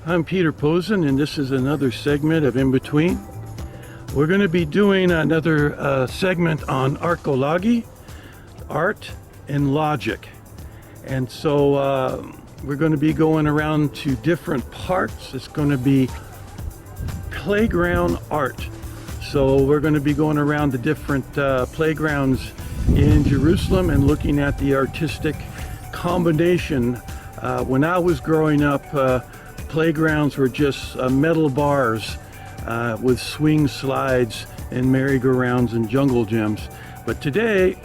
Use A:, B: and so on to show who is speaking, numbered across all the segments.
A: I'm Peter Posen, and this is another segment of In Between. We're going to be doing another segment on artology, art and logic. And so we're going to be going around to different parts. It's going to be playground art. So we're going to be going around the different playgrounds in Jerusalem and looking at the artistic combination. When I was growing up, playgrounds were just metal bars with swing slides and merry-go-rounds and jungle gyms. But today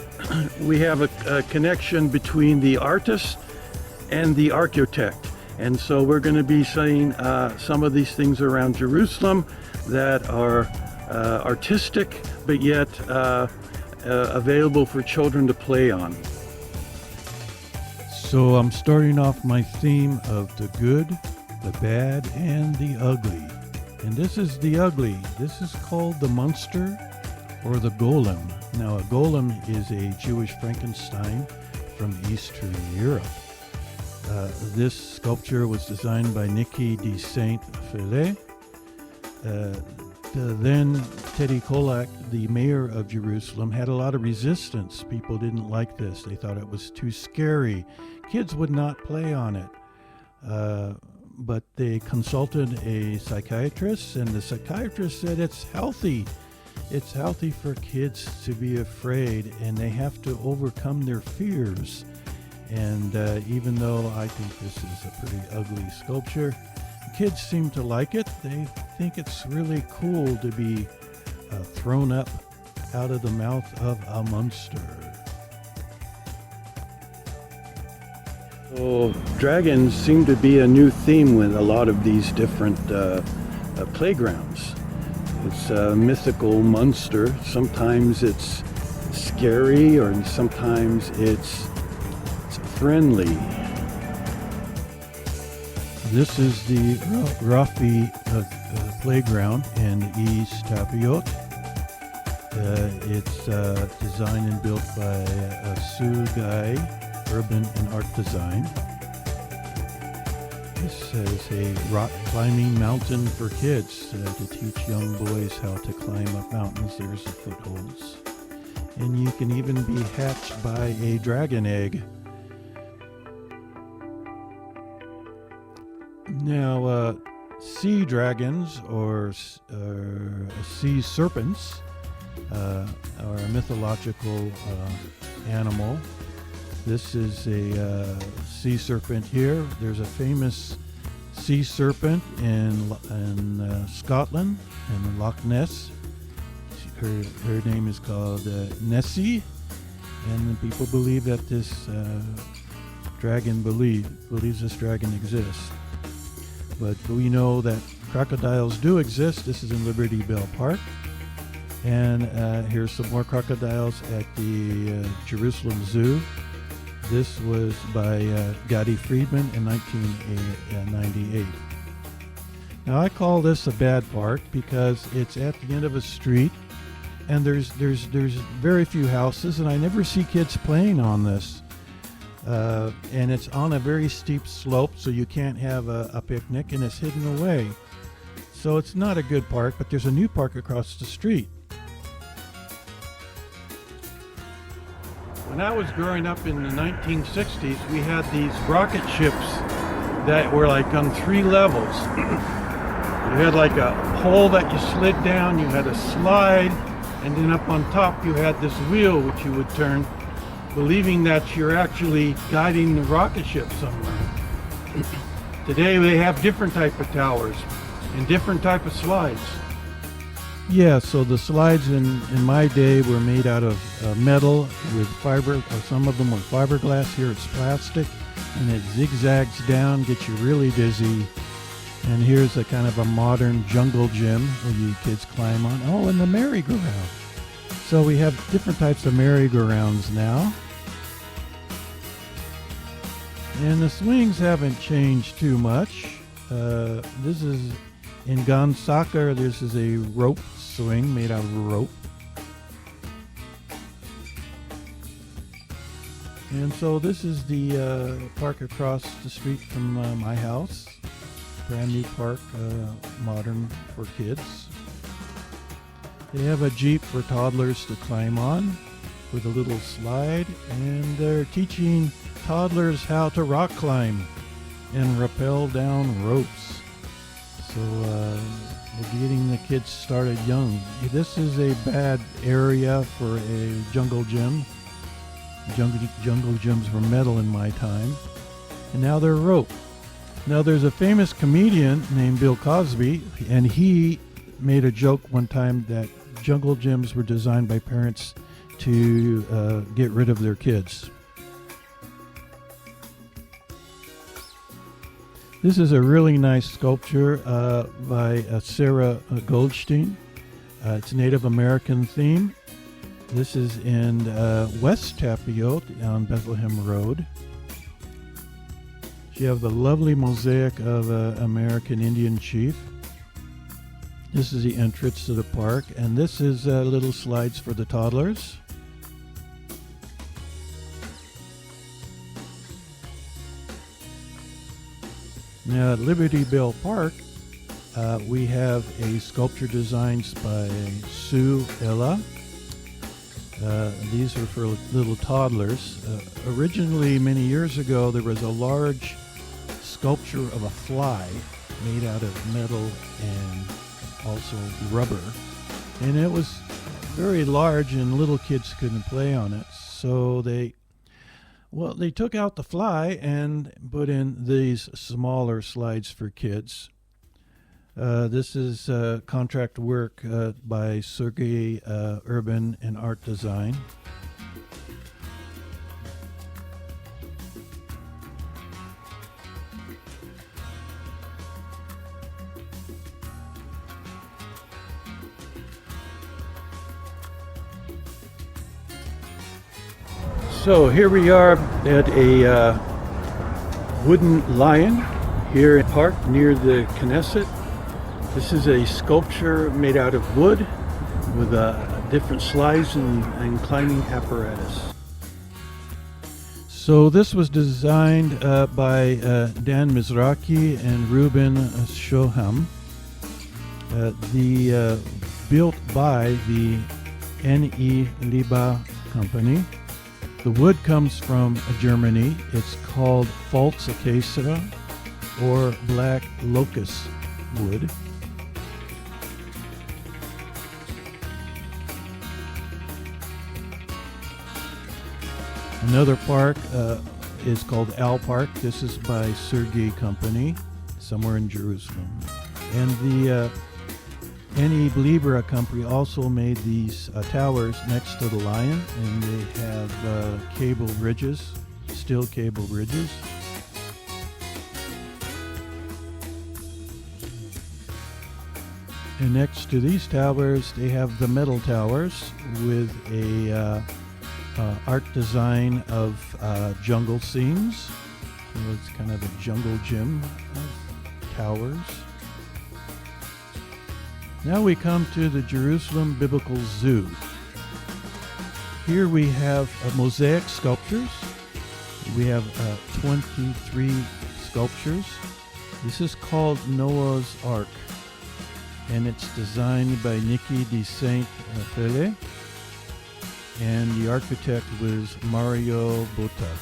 A: we have a connection between the artist and the architect. And so we're going to be seeing some of these things around Jerusalem that are artistic but yet available for children to play on. So I'm starting off my theme of the good, the bad, and the ugly. And this is the ugly. This is called the monster or the golem. Now a golem is a Jewish Frankenstein from Eastern Europe. This sculpture was designed by Nicky de Saint-Fillet. Then Teddy Kollek, the mayor of Jerusalem, had a lot of resistance. People didn't like this. They thought it was too scary. Kids would not play on it. But they consulted a psychiatrist, and the psychiatrist said it's healthy. It's healthy for kids to be afraid, and they have to overcome their fears. And even though I think this is a pretty ugly sculpture, kids seem to like it. They think it's really cool to be thrown up out of the mouth of a monster. So dragons seem to be a new theme with a lot of these different playgrounds. It's a mythical monster. Sometimes it's scary, or sometimes it's friendly. This is the Rafi playground in East Tapiot. It's designed and built by Sugai Urban and Art Design. This is a rock climbing mountain for kids to teach young boys how to climb up mountains. There's the footholds. And you can even be hatched by a dragon egg. Now, sea dragons or sea serpents are a mythological animal. This is a sea serpent here. There's a famous sea serpent in Scotland, in Loch Ness. Her name is called Nessie, and people believe that this dragon believes this dragon exists. But we know that crocodiles do exist. This is in Liberty Bell Park. And here's some more crocodiles at the Jerusalem Zoo. This was by Gadi Friedman in 1998. Now I call this a bad park because it's at the end of a street, and there's very few houses, and I never see kids playing on this. And it's on a very steep slope, so you can't have a picnic, and it's hidden away. So it's not a good park, but there's a new park across the street. When I was growing up in the 1960s, we had these rocket ships that were like on 3 levels. You had like a pole that you slid down, you had a slide, and then up on top you had this wheel which you would turn, believing that you're actually guiding the rocket ship somewhere. Today they have different type of towers and different type of slides. Yeah, so the slides in my day were made out of metal with fiber, or some of them were fiberglass. Here it's plastic, and it zigzags down, gets you really dizzy. And here's a kind of a modern jungle gym where you kids climb on. Oh, and the merry-go-round. So we have different types of merry-go-rounds now. And the swings haven't changed too much. This is in Gan soccer. This is a rope swing made out of rope. And so this is the park across the street from my house. brand new park, modern for kids. They have a Jeep for toddlers to climb on with a little slide, and they're teaching toddlers how to rock climb and rappel down ropes. So they're getting the kids started young. This is a bad area for a jungle gym. Jungle gyms were metal in my time, and now they're rope. Now there's a famous comedian named Bill Cosby, and he made a joke one time that jungle gyms were designed by parents to get rid of their kids. This is a really nice sculpture by Sarah Goldstein. It's Native American theme. This is in West Tapio on Bethlehem Road. You have the lovely mosaic of an American Indian chief. This is the entrance to the park, and this is little slides for the toddlers. Now at Liberty Bell Park, we have a sculpture designed by Sue Ella. These are for little toddlers. Originally, many years ago, there was a large sculpture of a fly made out of metal and also rubber. And it was very large and little kids couldn't play on it. So they took out the fly and put in these smaller slides for kids. This is contract work by Sergey Urban and Art Design. So here we are at a wooden lion here in the park near the Knesset. This is a sculpture made out of wood with different slides and climbing apparatus. So this was designed by Dan Mizraki and Ruben Shoham. Built by the N.E. Liba company. The wood comes from Germany. It's called False Acacia or black locust wood. Another park is called Al Park. This is by Sergey Company, somewhere in Jerusalem. And the N.E. Libra company also made these towers next to the lion, and they have cable bridges, steel cable bridges. And next to these towers, they have the metal towers with a art design of jungle scenes. So it's kind of a jungle gym of towers. Now we come to the Jerusalem Biblical Zoo. Here we have mosaic sculptures. We have 23 sculptures. This is called Noah's Ark, and it's designed by Nikki de Saint-Fele, and the architect was Mario Botta.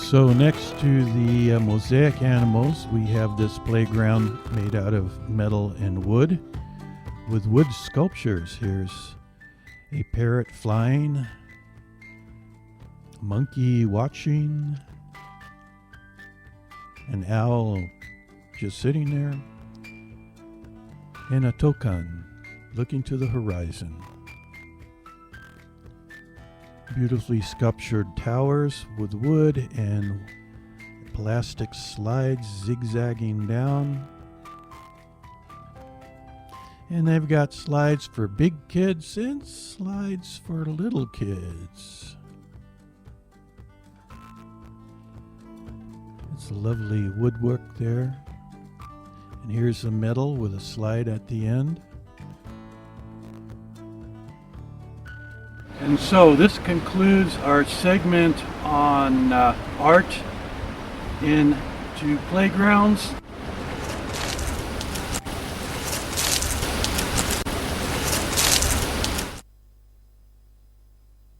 A: So next to the mosaic animals, we have this playground made out of metal and wood with wood sculptures. Here's a parrot flying, a monkey watching, an owl just sitting there, and a toucan looking to the horizon. Beautifully sculptured towers with wood and plastic slides zigzagging down. And they've got slides for big kids and slides for little kids. It's a lovely woodwork there. And here's a metal with a slide at the end. And so this concludes our segment on art into playgrounds.